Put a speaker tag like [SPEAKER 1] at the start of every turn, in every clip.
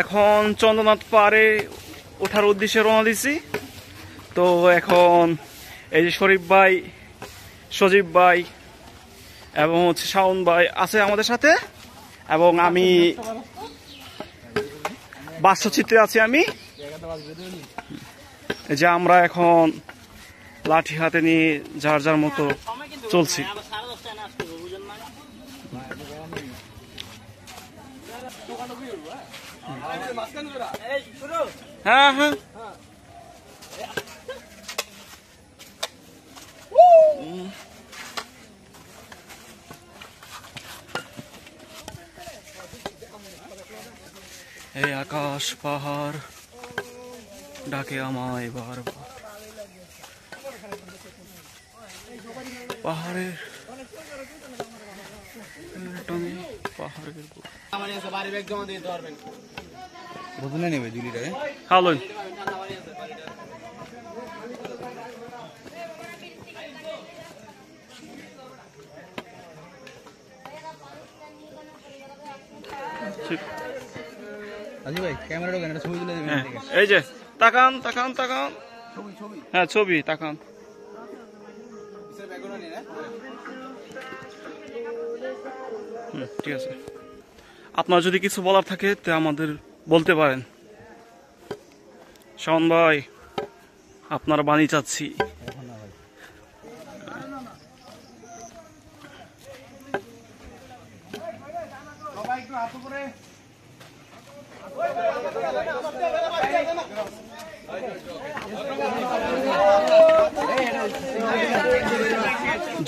[SPEAKER 1] এখন চন্দ্রনাথ পাহাড়ে ওঠার উদ্দেশ্যে রওনা দিছি। তো এখন এই যে শরীফ ভাই, সজীব ভাই এবং শাওন ভাই আছে আমাদের সাথে, এবং আমি বাস্তবচিত্রে আছি। আমি এই যে আমরা এখন লাঠি হাতে নিয়ে যার যার মতো চলছি। হ্যাঁ হ্যাঁ, এই আকাশ পাহাড় ডাকে আমায় বারবার। পাহাড়ের
[SPEAKER 2] বদলে নেবে 2 লিটারে।
[SPEAKER 1] হ্যালো,
[SPEAKER 2] রাজু ভাই ক্যামেরাটা কেন ছবি তুলে দেবেন?
[SPEAKER 1] এই যে তাকান তাকান তাকান, হ্যাঁ ছবি তাকান। ঠিক আছে, আপনার যদি কিছু বলার থাকে তো আমাদের বলতে পারেন। শাওন ভাই, আপনার বাণী চাচ্ছি।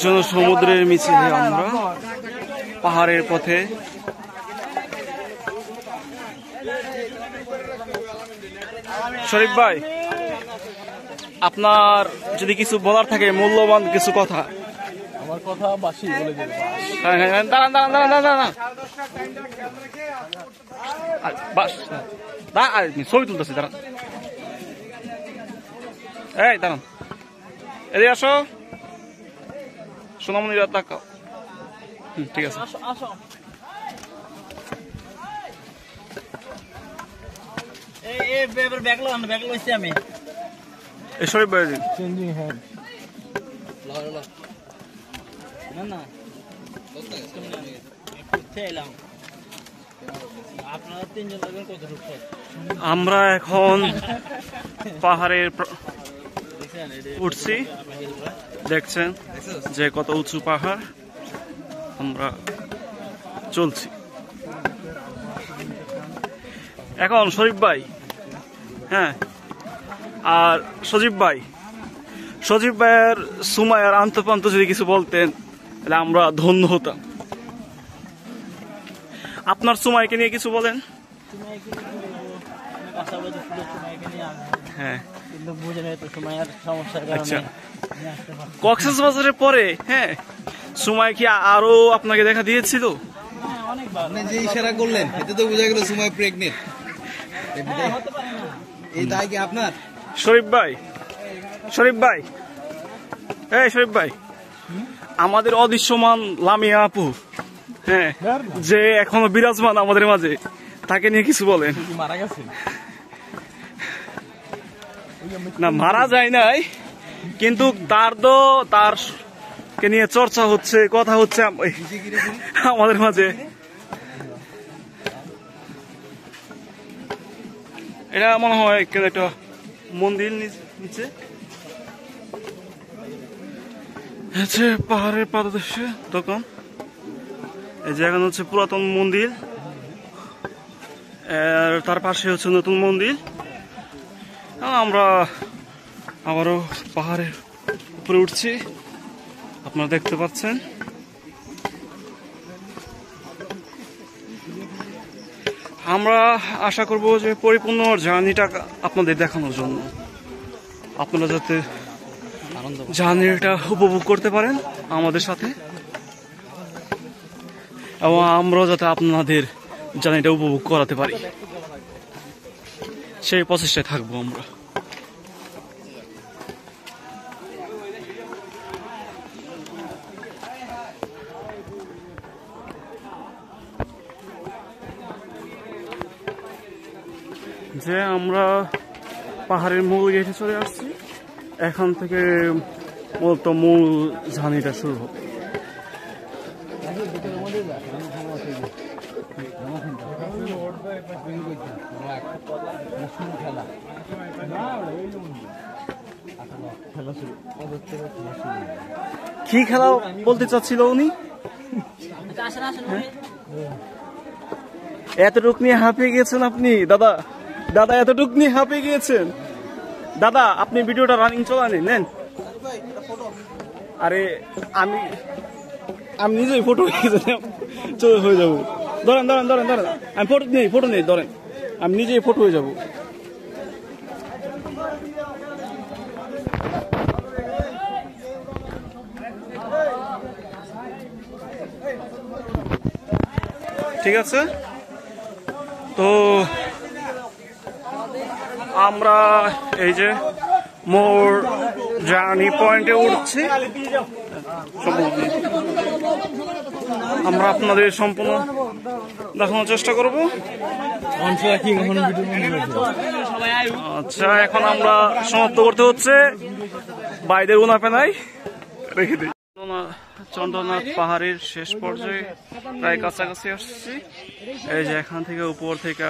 [SPEAKER 1] জনসমুদ্রের মিছিলে আমরা পাহাড়ের পথে শরীফ ভাই, আপনার যদি কিছু বলার থাকে, মূল্যবান কিছু কথা।
[SPEAKER 2] আমার কথা বাসি বলে দেবে।
[SPEAKER 1] দাঁড়ান দাঁড়ান দাঁড়ান দাঁড়ান, ছবি তুলতেছি, দাঁড়ান। এই দাঁড়ান, এদিকে আসো সোনামণিরা, তাকাও। ঠিক আছে, এই শরীফ ভাই
[SPEAKER 2] চেঞ্জিং হ্যান্ড
[SPEAKER 1] আমরা এখন পাহাড়ের উঠছি। দেখছেন যে কত উঁচু পাহাড়, আমরা চলছি এখন। শরীফ ভাই, হ্যাঁ, আর সজীব ভাইয়ের সুমাইয়ার আন্তপান্ত যদি কিছু বলতেন তাহলে আমরা ধন্য হতাম। আপনার সুমাইকে নিয়ে কিছু বলেন। হ্যাঁ, আচ্ছা, কক্সবাজারের পরে হ্যাঁ সুমাই কি আরো আপনাকে দেখা দিয়েছিল?
[SPEAKER 2] আপনি যে ইশারা করলেন এতে তো বোঝা গেল সুমাই প্রেগনেন্ট। এই দায় কি আপনার?
[SPEAKER 1] শরীফ ভাই, এই শরীফ ভাই, আমাদের অদৃশ্যমান লামিয়া আপু, হ্যাঁ, যে এখনো বিরাজমান আমাদের মাঝে, তাকে নিয়ে কিছু বলেন।
[SPEAKER 2] মারা গেছে
[SPEAKER 1] না, মারা যায় নাই, কিন্তু তার কে নিয়ে চর্চা হচ্ছে, কথা হচ্ছে আমাদের মাঝে। এটা মনে হয় কেন একটা মন্দির নিচে হচ্ছে পাহাড়ের পাদদেশে দোকান। এই জায়গা হচ্ছে পুরাতন মন্দির, তার পাশে হচ্ছে নতুন মন্দির। আমরা আবারও পাহাড়ের উপরে উঠছি, আপনারা দেখতে পাচ্ছেন। আমরা আশা করব যে পরিপূর্ণ জার্নিটা আপনাদের দেখানোর জন্য, আপনারা যাতে জার্নিটা উপভোগ করতে পারেন আমাদের সাথে, এবং আমরাও যাতে আপনাদের জার্নিটা উপভোগ করাতে পারি, সেই প্রচেষ্টায় থাকবো আমরা। যে আমরা পাহাড়ের মূল গেটে চলে আসছি। এখান থেকে মূলত মূল ঝানিটা শুরু হবে। কি খেলা বলতে চাচ্ছিল উনি? এতটুক নিয়ে হাঁপিয়ে গিয়েছেন আপনি দাদা? দাদা এতটুক নিয়ে হাঁপিয়ে গিয়েছেন? দাদা আপনি ভিডিওটা রানিং চলানি নেন। আরে আমি নিজেই ফটো হয়ে যাবো। ধরেন ধরেন ধরেন ধরেন, আমি ফটো নেই ধরেন, আমি নিজেই ফটো হয়ে যাবো। ঠিক আছে, তো আমরা এই যে মোর জার্নি পয়েন্টে উঠছি। আমরা আপনাদের সম্পূর্ণ দেখানোর চেষ্টা করব। আচ্ছা, এখন আমরা সমাপ্ত করতে হচ্ছে। বাইদের উনা পেনাই রেখে দিই। চন্দ্রনাথ পাহাড়ের শেষ পর্যায়ে প্রায় কাছাকাছি আসছি। এই যে এখান থেকে উপর থেকে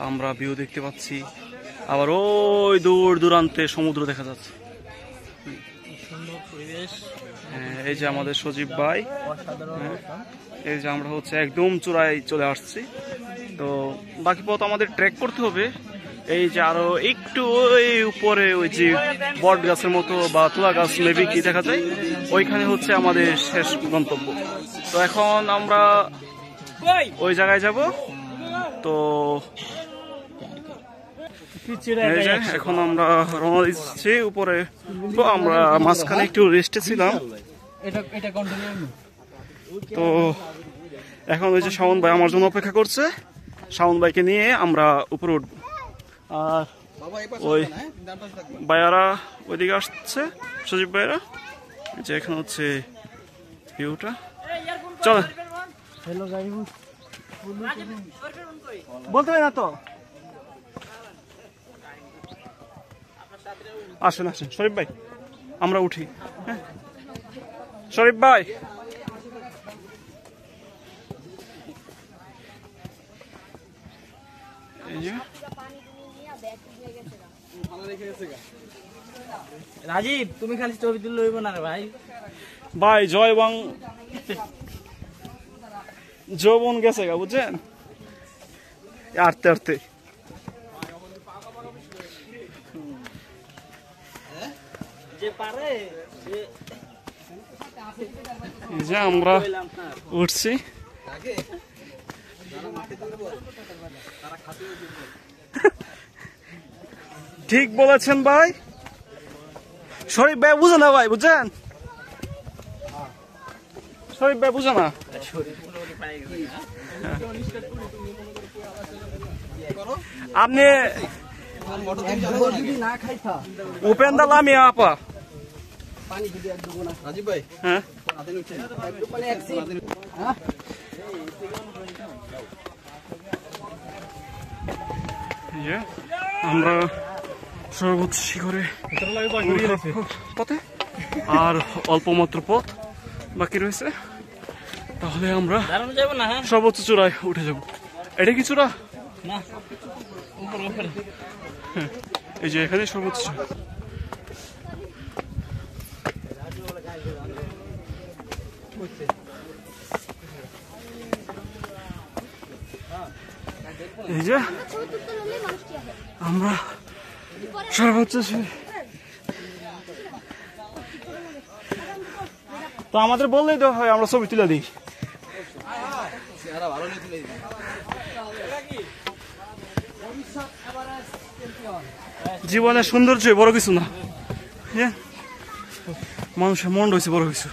[SPEAKER 1] আমরা ভিউ দেখতে পাচ্ছি, আবার ওই দূর দূরান্তে সমুদ্র দেখা যাচ্ছে। এই যে আমাদের সজীব ভাই, এই যে আমরা হচ্ছে একদম চূড়ায় চলে আসছি। তো বাকি পথ আমাদের ট্রেক করতে হবে। এই যে আরো একটু ওই উপরে ওই যে বট গাছের মতো বা তুলা গাছ মেবি কি দেখা যায়, ওইখানে হচ্ছে আমাদের শেষ গন্তব্য। তো এখন আমরা ওই জায়গায় যাব। তো এখন আমরা রওনা দিচ্ছি উপরে। তো আমরা মাঝখানে একটু রেস্টে ছিলাম। তো এখন ওই যে শাওন ভাই আমার জন্য অপেক্ষা করছে। শাওন ভাইকে নিয়ে আমরা উপরে উঠবো। আর ওই ভাইয়ারা ওইদিকে আসছে, সজীব ভাইয়ারা। যে এখানে হচ্ছে ভিউটা। চলো বলতে হয় না তো। আসেন আসেন শরীফ ভাই, আমরা উঠি। হ্যাঁ শরীফ ভাই,
[SPEAKER 2] রাজীব তুমি খালি ছবি তুলে লইব না রে ভাই।
[SPEAKER 1] ভাই জয়বাং যৌবন গেছে গা, বুঝছেন? আরতে আরতে এই যে আমরা উঠছি। ঠিক বলেছেন ভাই। শরীফ ভাই বুঝে না ভাই, বুঝছেন? শরীফ ভাই বুঝে না। আপনি উপেন্দা লামিয়া আপা।
[SPEAKER 2] রাজীব ভাই,
[SPEAKER 1] হ্যাঁ আমরা সর্বোচ্চ শিখরে পথে আর অল্প মাত্র পথ বাকি রয়েছে। তাহলে আমরা সর্বোচ্চ চূড়ায় উঠে যাব। এটা কি চূড়া? এই যে এখানে সর্বোচ্চ। এই যে আমরা সর্বোচ্চ। তো আমাদের বললেই তো হয়, আমরা ছবি তুলে দিই। জীবনের সৌন্দর্য বড় কিছু না, মানুষের মন রয়েছে বড় কিছু।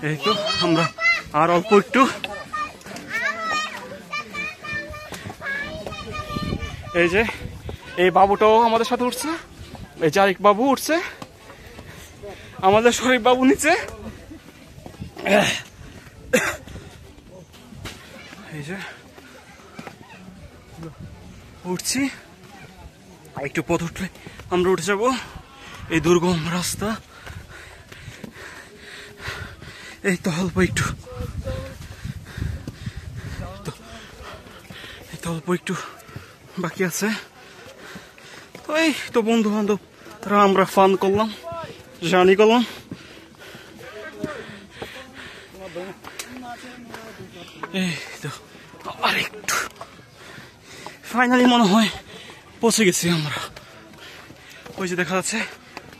[SPEAKER 1] এই তো আমরা আর অল্প একটু। এই যে এই বাবুটাও আমাদের সাথে উঠছে, এই যে আরেক বাবু উঠছে, আমাদের শরীফ বাবু নিচে। এই যে উঠছি, একটু পথ উঠলে আমরা উঠে যাব এই দুর্গম রাস্তা। এই তো অল্প একটু, এই তো অল্প একটু বাকি আছে। তো এই তো বন্ধু বান্ধব তারা আমরা ফান করলাম, জার্নি করলাম। এই তো আরেকটু, ফাইনালি মনে হয় পৌঁছে গেছি আমরা। ওই যে দেখা যাচ্ছে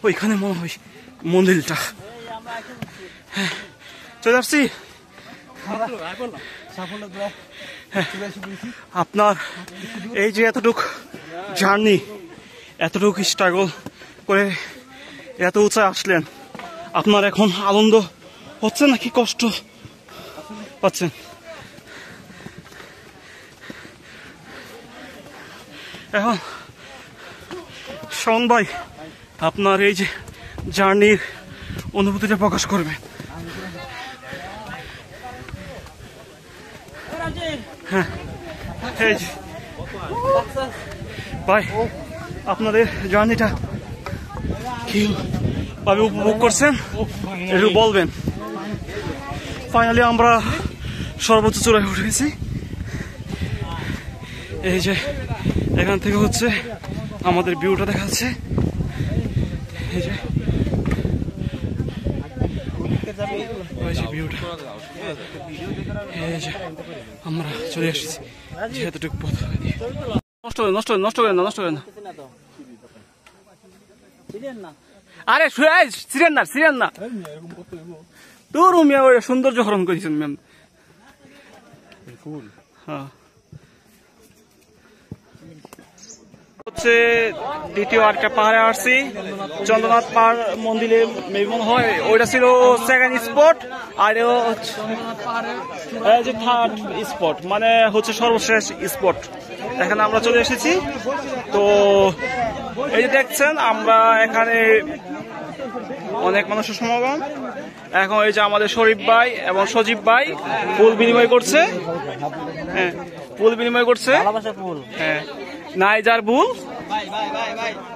[SPEAKER 1] ওইখানে মনে হয় মন্দিরটা। হ্যাঁ চলে আসছি। আপনার এই যে এতটুক জার্নি, এতটুক স্ট্রাগল করে এত উঁচায় আসলেন, আপনার এখন আনন্দ হচ্ছে নাকি কষ্ট পাচ্ছেন? এখন শাওন ভাই আপনার এই যে জার্নির অনুভূতিটা প্রকাশ করবে। হ্যাঁ এই যে ভাই আপনাদের জার্নিটা কি ভাবে উপভোগ করছেন একটু বলবেন। ফাইনালি আমরা সর্বোচ্চ চূড়ায় উঠে গেছি। এই যে এখান থেকে হচ্ছে আমাদের ভিউটা দেখা যাচ্ছে। এই যে ভিউটা, এই যে আমরা চলে এসেছি যেহেতুটুকু পথ। নষ্ট করেন নষ্ট করেন নষ্ট করেন না, নষ্ট করেন না। আরে সিরেন না, সিরেন না, তোর মিয়া ওই সৌন্দর্য হরণ করেছেন ম্যাম। হ্যাঁ হচ্ছে দ্বিতীয় আরেকটা পাহাড়ে আসছি, চন্দ্রনাথ পাহাড় মন্দিরে মনে হয় ওইটা ছিল সেকেন্ড স্পট, আর যে থার্ড স্পট মানে হচ্ছে সর্বশেষ স্পট। এখানে আমরা চলে এসেছি। তো এই যে দেখছেন আমরা এখানে অনেক মানুষের সমাগম। এখন এই যে আমাদের শরীফ ভাই এবং সজীব ভাই ফুল বিনিময় করছে। হ্যাঁ ফুল বিনিময় করছে। হ্যাঁ নাই যার ভুল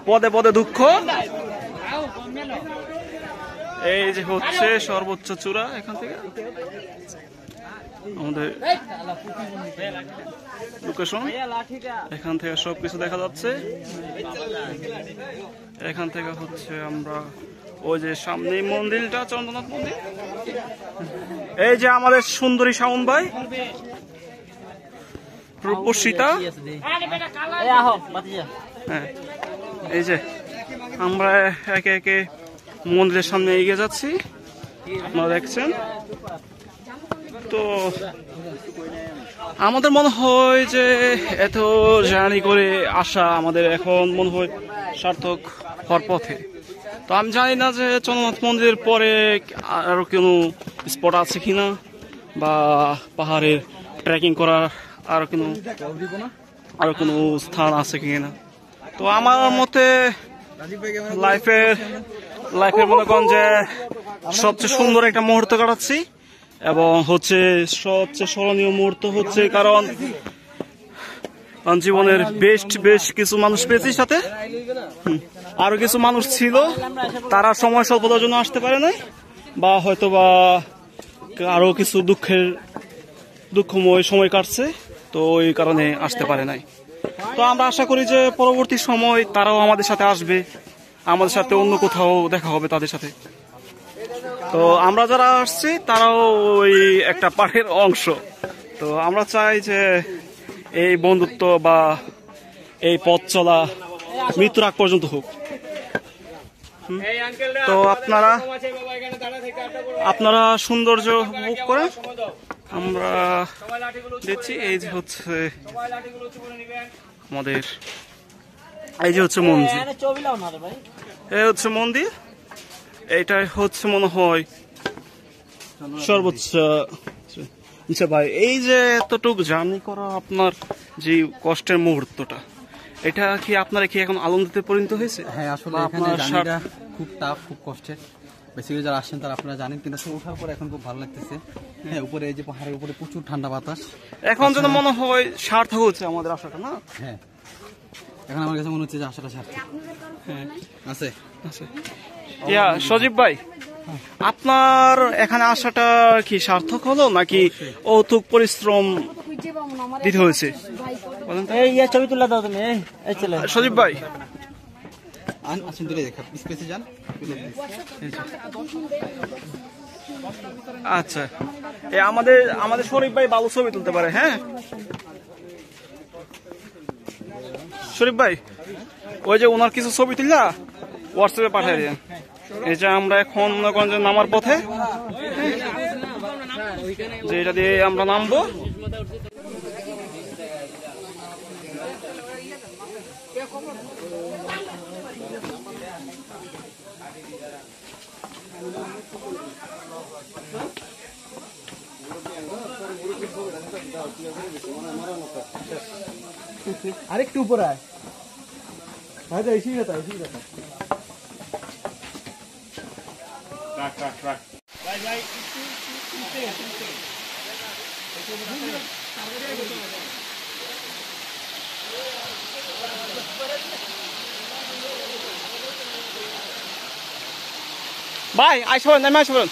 [SPEAKER 1] পদে পদে দুঃখ। এই যে হচ্ছে সর্বোচ্চ চূড়া, এখান থেকে আমাদের লোকেশন, এখান থেকে সবকিছু দেখা যাচ্ছে। এখান থেকে হচ্ছে আমরা ওই যে সামনে মন্দিরটা চন্দ্রনাথ মন্দির। এই যে আমাদের সুন্দরী শাওন ভাই, রূপসীতা। হ্যাঁ এই যে আমরা একে একে মন্দিরের সামনে এগিয়ে যাচ্ছি, আপনারা দেখছেন। তো আমাদের মনে হয় যে এত জার্নি করে আসা আমাদের এখন মনে হয় সার্থক হওয়ার পথে। তো আমি জানি না যে চন্দ্রনাথ মন্দিরের পরে আরো কোনো স্পট আছে কিনা, বা পাহাড়ের ট্রেকিং করার আরো কোনো স্থান আছে কিনা। তো আমার মতে লাইফের মনে করেন যে সবচেয়ে সুন্দর একটা মুহূর্ত কাটাচ্ছি, এবং হচ্ছে সবচেয়ে স্মরণীয় মুহূর্ত হচ্ছে কারণ জীবনের বেশ কিছু মানুষ পেয়েছি সাথে। আরো কিছু মানুষ ছিল তারা সময় স্বল্পতার জন্য আসতে পারে নাই, বা হয়তো বা আরো কিছু দুঃখময় সময় কাটছে, তো ওই কারণে আসতে পারে নাই। তো আমরা আশা করি যে পরবর্তী সময় তারাও আমাদের সাথে আসবে, আমাদের সাথে অন্য কোথাও দেখা হবে তাদের সাথে। তো আমরা যারা আসছি তারাও ওই একটা পাহাড়ের অংশ। তো আমরা চাই যে এই বন্ধুত্ব বা এই পথ চলা মৃত্যুর আগ পর্যন্ত হোক। তো আপনারা সৌন্দর্য উপভোগ করেন, আমরা দেখছি। এই যে হচ্ছে আমাদের, এই যে হচ্ছে মন্দির, এই হচ্ছে মন্দির। এইটাই হচ্ছে মনে হয় সর্বোচ্চ। আচ্ছা ভাই, এই যে এতটুকু জার্নি করা আপনার যে কষ্টের মুহূর্তটা, এটা কি আপনার কি এখন আনন্দতে পরিণত হয়েছে?
[SPEAKER 2] হ্যাঁ আসলে এখানে জার্নিটা খুব টাফ, খুব কষ্টের। বেসিক্যালি যারা আসছেন তারা আপনারা জানেন, কিন্তু ওঠার পর এখন খুব ভালো লাগতেছে। হ্যাঁ, উপরে এই যে পাহাড়ের উপরে প্রচুর ঠান্ডা বাতাস।
[SPEAKER 1] এখন যেন মনে হয় সার্থক হচ্ছে আমাদের আশাটা, না?
[SPEAKER 2] হ্যাঁ, এখন আমার কাছে মনে হচ্ছে যে আশাটা সার্থক।
[SPEAKER 1] হ্যাঁ,
[SPEAKER 2] আছে
[SPEAKER 1] আছে। ইয়া সজীব ভাই, আপনার এখানে আসাটা কি সার্থক হলো নাকি অথক পরিশ্রম দিতে হয়েছে?
[SPEAKER 3] ছবি তুলে দাও তুমি।
[SPEAKER 1] সজীব ভাই,
[SPEAKER 2] আসুন তুলে দেখা স্পেসে যান।
[SPEAKER 1] আচ্ছা, আমাদের শরীফ ভাই ভালো ছবি তুলতে পারে। হ্যাঁ শরীফ ভাই, ওই যে ওনার কিছু ছবি তুললা হোয়াটসঅ্যাপে পাঠিয়ে দেন। এই যে আমরা এখন মনে করেন যে নামার পথে, যে এটা দিয়ে আমরা নামবো।
[SPEAKER 3] আরেকটু উপরে আয়। হয়তো এসেই যেত, এসেই যেত।
[SPEAKER 1] ভাই আইসবেন, নেমে আসবেন।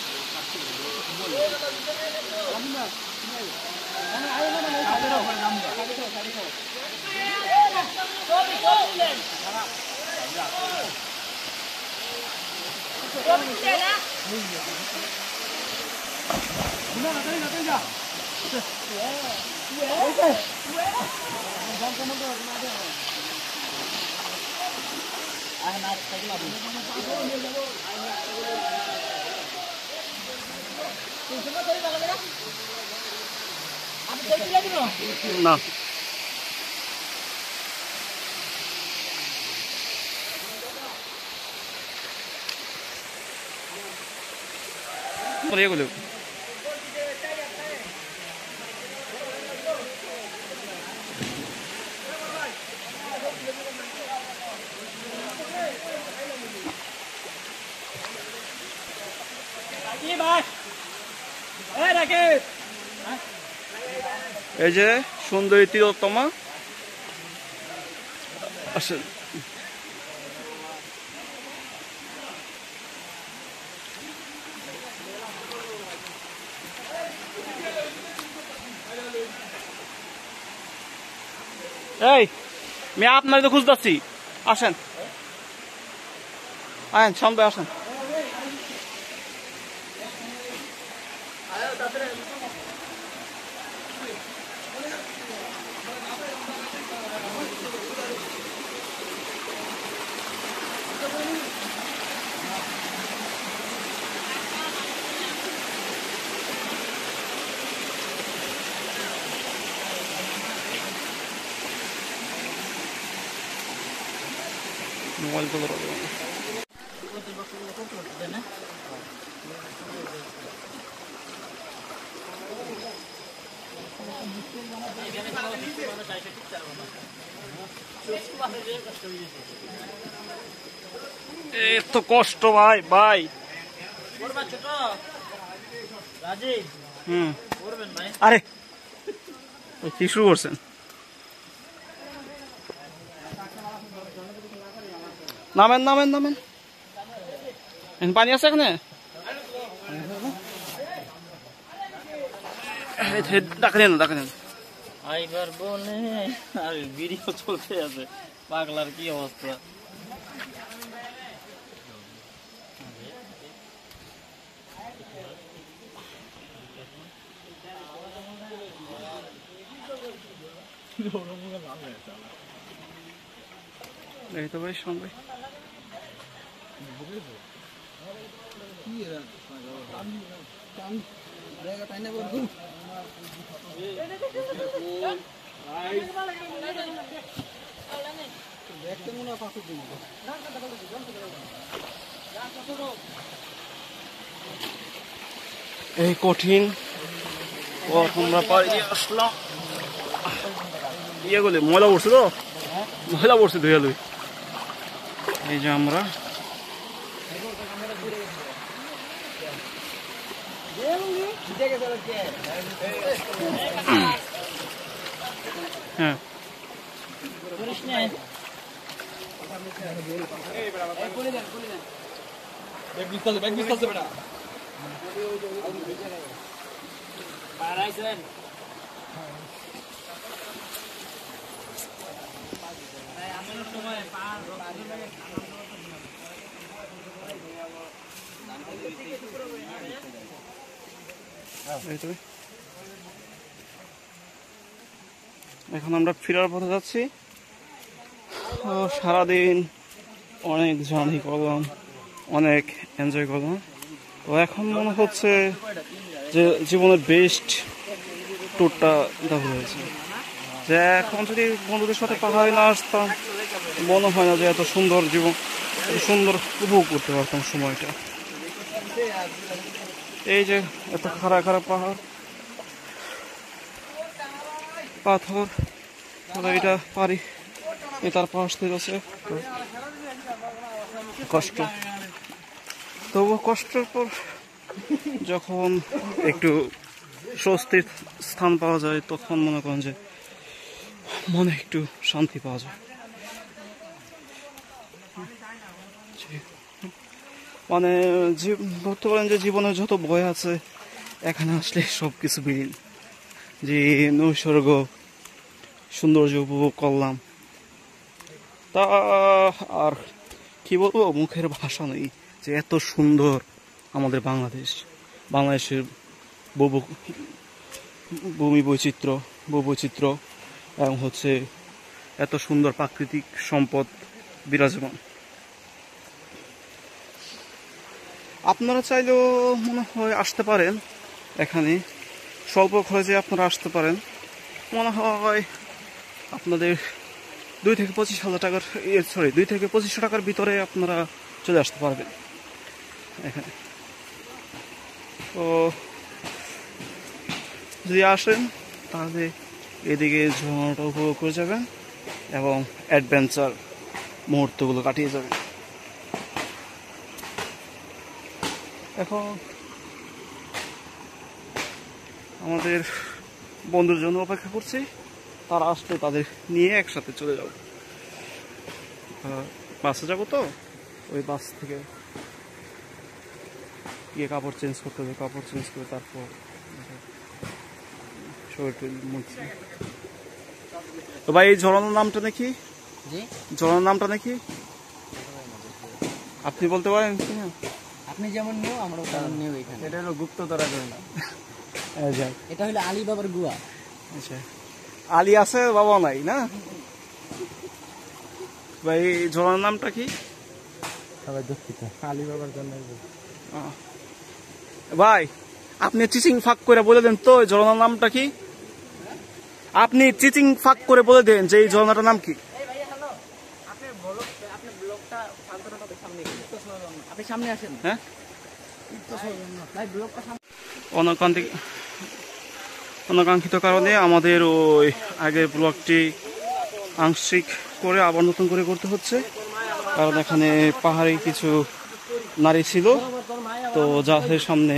[SPEAKER 1] না এগুলো এই যে সুন্দরী তিলোত্তমা আসেন। এই মেয়ে আপনার তো খুঁজতেছি, আসেন আয়েন সামনে আসেন। মোবাইল তো এত কষ্ট ভাই ভাই। আরে কি শুরু করছেন? নামেন নামেন নামেন, পানি আছে এখানে? ডাকা নেন ডাকা নেন।
[SPEAKER 3] আইবার বনে আর ভিডিও চলতে আছে, পাগলার কি অবস্থা।
[SPEAKER 1] এই তো ভাই সঙ্গে এই কঠিন আমরা পাড়ি আসলাম। ইয়ে গেলে ময়লা পড়ছে, তো ময়লা পড়ছে ধুয়ে লুই। এই যে আমরা হ্যাঁ এখন আমরা ফেরার পথে যাচ্ছি। সারাদিন অনেক জার্নি করলাম, অনেক এনজয় করলাম। তো এখন মনে হচ্ছে যে জীবনের বেস্ট ট্যুরটা দেওয়া হয়েছে। যে এখন যদি বন্ধুদের সাথে পাহাড়ে না আসতাম, মনে হয় না যে এত সুন্দর জীবন, এত সুন্দর উপভোগ করতে পারতাম সময়টা। এই যে এত খাড়া খাড়া পাহাড়, পাথর, এটা পারি তার পাশ থেকে আছে কষ্ট। তবু কষ্টের পর যখন একটু স্বস্তির স্থান পাওয়া যায়, তখন মনে করেন যে মনে একটু শান্তি পাওয়া যায়। মানে বলতে পারেন যে জীবনের যত ভয় আছে এখানে আসলে সব কিছু বিলীন। যে নৈসর্গ সৌন্দর্য উপভোগ করলাম, তা আর কি বলবো, মুখের ভাষা নেই যে এত সুন্দর আমাদের বাংলাদেশের ভূমি বৈচিত্র্য এবং হচ্ছে এত সুন্দর প্রাকৃতিক সম্পদ বিরাজমান। আপনারা চাইলেও মনে হয় আসতে পারেন, এখানে স্বল্প খরচে আপনারা আসতে পারেন। মনে হয় আপনাদের 2 থেকে 25,000 টাকার 2 থেকে 2500 টাকার ভিতরে আপনারা চলে আসতে পারবেন এখানে। তো যদি আসেন তাহলে এদিকে ঝর্ণাটা উপভোগ করে যাবেন এবং অ্যাডভেঞ্চার মুহূর্তগুলো কাটিয়ে যাবেন। এখন আমাদের বন্ধুর জন্য অপেক্ষা করছি, তারা আসলে তাদের নিয়ে একসাথে চলে যাব। বাসে যাবো, তো ওই বাস থেকে গিয়ে কাপড় চেঞ্জ করতে হবে, কাপড় চেঞ্জ করে তারপর শরীর মুছছি। তো ভাই, এই ঝর্ণার নামটা নাকি? ঝর্ণার নামটা নাকি আপনি বলতে পারেন?
[SPEAKER 2] আপনি যেমন নিও আমরা তেমন নিও। এখানে এটা হলো গুপ্তধরা ঝর্ণা। এটা হলো আলী বাবার গুহা।
[SPEAKER 1] আচ্ছা, আলী আছে, বাবা নাই না? ভাই, ঝর্ণার নামটা কি?
[SPEAKER 2] সবাই দুঃখিত, আলী বাবার জন্য।
[SPEAKER 1] ভাই, আপনি চিচিং ফাঁক করে বলে দেন তো ঝর্ণার নামটা কি? আপনি চিচিং ফাঁক করে বলে দেন যে এই ঝর্ণাটার নাম কি?
[SPEAKER 2] আপনি সামনে আসেন।
[SPEAKER 1] হ্যাঁ, অনাকাঙ্ক্ষিত কারণে আমাদের ওই আগের ব্লগটি আংশিক করে আবার নতুন করে করতে হচ্ছে, কারণ এখানে পাহাড়ি কিছু নারী ছিল, তো যাদের সামনে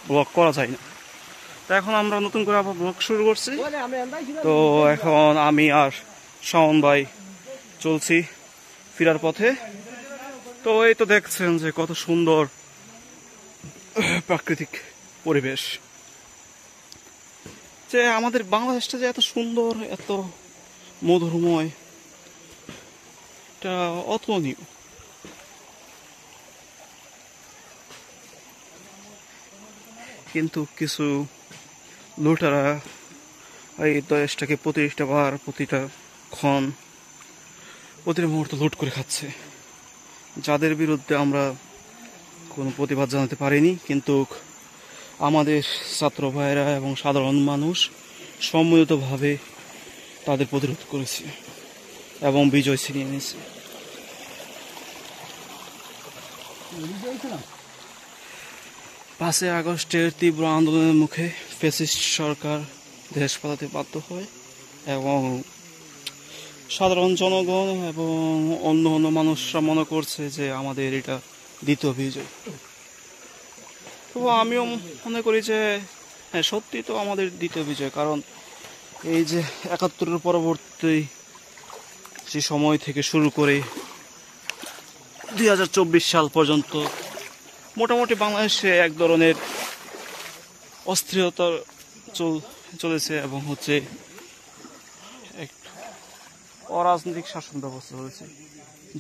[SPEAKER 1] ব্লগ করা যায় না। তো এখন আমরা নতুন করে আবার ব্লগ শুরু করছি। তো এখন আমি আর শাওন ভাই চলছি ফেরার পথে। তো এই তো দেখছেন যে কত সুন্দর প্রাকৃতিক পরিবেশ, যে আমাদের বাংলাদেশটা যে এত সুন্দর, এত মধুরময়, এটা অতুলনীয়। কিন্তু কিছু লুটেরা এই দেশটাকে প্রতিটা বার, প্রতিটা ক্ষণ, প্রতিটা মুহূর্ত লুট করে খাচ্ছে, যাদের বিরুদ্ধে আমরা কোনো প্রতিবাদ জানাতে পারিনি। কিন্তু আমাদের ছাত্র ভাইয়েরা এবং সাধারণ মানুষ সম্মিলিতভাবে তাদের প্রতিরোধ করেছে এবং বিজয় ছিনিয়ে এনেছে। 5 আগস্টের তীব্র আন্দোলনের মুখে ফ্যাসিস্ট সরকার দেশ পালাতে বাধ্য হয় এবং সাধারণ জনগণ এবং অন্য অন্য মানুষরা মনে করছে যে আমাদের এটা দ্বিতীয় বিজয়। তো আমিও মনে করি যে হ্যাঁ সত্যি তো আমাদের দ্বিতীয় বিজয়, কারণ এই যে ৭১-এর পরবর্তী যে সময় থেকে শুরু করে ২০২৪ সাল পর্যন্ত মোটামুটি বাংলাদেশে এক ধরনের অস্থিরতা চলেছে এবং হচ্ছে এক অরাজনৈতিক শাসন ব্যবস্থা হয়েছে।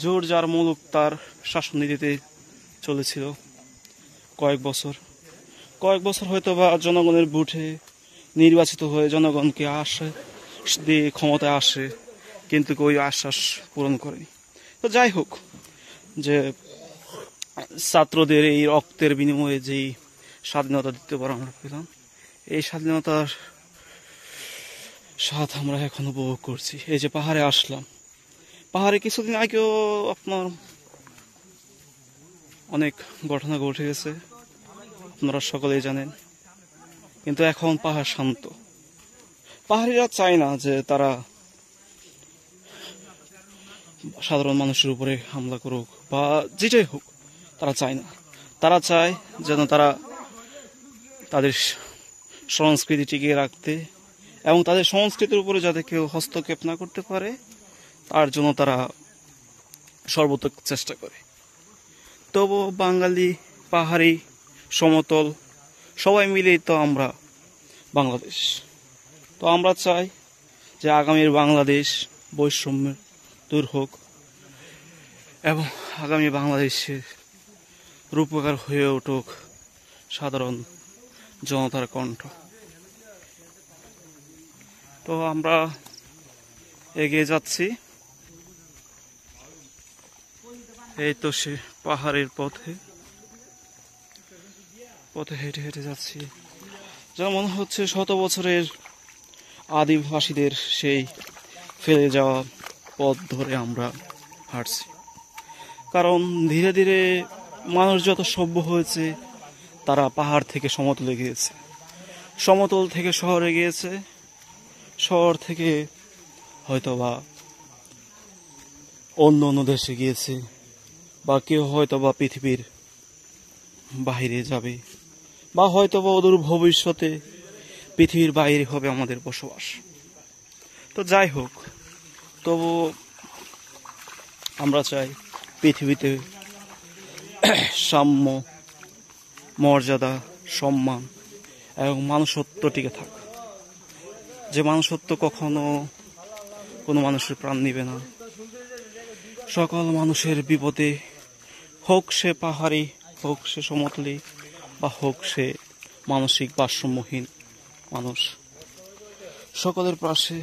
[SPEAKER 1] জোর যার মুলুক তার শাসন নীতিতে চলেছিল কয়েক বছর হয়তো বা জনগণের ভোটে নির্বাচিত হয়ে জনগণকে আশ্বাস দিয়ে ক্ষমতায় আসে, কিন্তু ওই আশ্বাস পূরণ করেনি। তো যাই হোক, যে ছাত্রদের এই রক্তের বিনিময়ে যেই স্বাধীনতা দিতে পারা আমরা পেলাম, এই স্বাধীনতার স্বাদ আমরা এখন উপভোগ করছি। এই যে পাহাড়ে আসলাম, পাহাড়ে কিছুদিন আগেও আপনার অনেক ঘটনা ঘটে গেছে, আপনারা সকলেই জানেন, কিন্তু এখন পাহাড় শান্ত। পাহাড়িরা চায় না যে তারা সাধারণ মানুষের উপরে হামলা করুক বা যেটাই হোক, তারা চায় না। তারা চায় যেন তারা তাদের সংস্কৃতি টিকিয়ে রাখতে এবং তাদের সংস্কৃতির উপরে যাতে কেউ হস্তক্ষেপ না করতে পারে, তার জন্য তারা সর্বোত্তম চেষ্টা করে। তবু বাঙালি, পাহাড়ি, সমতল সবাই মিলেই তো আমরা বাংলাদেশ। তো আমরা চাই যে আগামীর বাংলাদেশ বৈষম্যের দূর হোক এবং আগামী বাংলাদেশের রূপকার হয়ে উঠুক সাধারণ জনতার কণ্ঠ। তো আমরা এগিয়ে যাচ্ছি, এই তো সে পাহাড়ের পথে হেঁটে হেঁটে যাচ্ছি, যেন মনে হচ্ছে শত বছরের আদিবাসীদের সেই ফেলে যাওয়া পথ ধরে আমরা হাঁটছি। কারণ ধীরে ধীরে মানুষ যত সভ্য হয়েছে, তারা পাহাড় থেকে সমতলে গিয়েছে, সমতল থেকে শহরে গিয়েছে, শহর থেকে হয়তোবা অন্য দেশে গিয়েছে, বা কেউ হয়তোবা পৃথিবীর বাইরে যাবে, বা হয়তোবা অদূর ভবিষ্যতে পৃথিবীর বাইরে হবে আমাদের বসবাস। তো যাই হোক, তবু আমরা চাই পৃথিবীতে সাম্য, মর্যাদা, সম্মান এবং মানুষত্ব টিকে থাক। যে মানুষত্ব কখনো কোনো মানুষের প্রাণ নিবে না। সকল মানুষের বিপদে, হোক সে পাহাড়ি, হোক সে সমতলী, বা হোক সে মানসিক ভারসাম্যহীন মানুষ, সকলের পাশে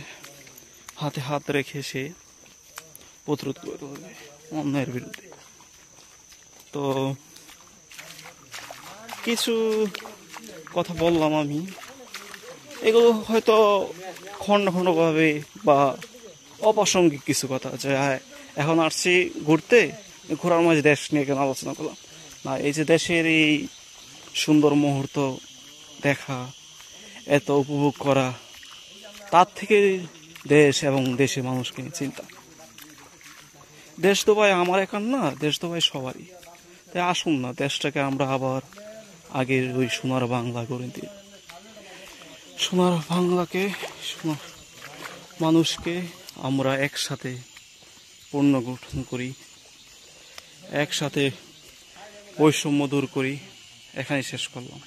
[SPEAKER 1] হাতে হাত রেখে সে প্রতিরোধ করে তুলবে অন্যায়ের বিরুদ্ধে। তো কিছু কথা বললাম আমি, এগুলো হয়তো খণ্ড খণ্ডভাবে বা অপ্রাসঙ্গিক কিছু কথা, যে এখন আসছি ঘুরতে, ঘোরার মাঝে দেশ নিয়ে কেন আলোচনা করলাম না। এই যে দেশের এই সুন্দর মুহূর্ত দেখা, এত উপভোগ করা, তার থেকে দেশ এবং দেশের মানুষকে নিয়ে চিন্তা। দেশ তো ভাই আমার একার না, দেশ তো ভাই সবারই। তাই আসুন না, দেশটাকে আমরা আবার আগের ওই সোনার বাংলা করে দিই। সোনার বাংলাকে, সোনার মানুষকে আমরা একসাথে পুনর্গঠন করি, একসাথে বৈষম্য দূর করি। এখানেই শেষ করলাম।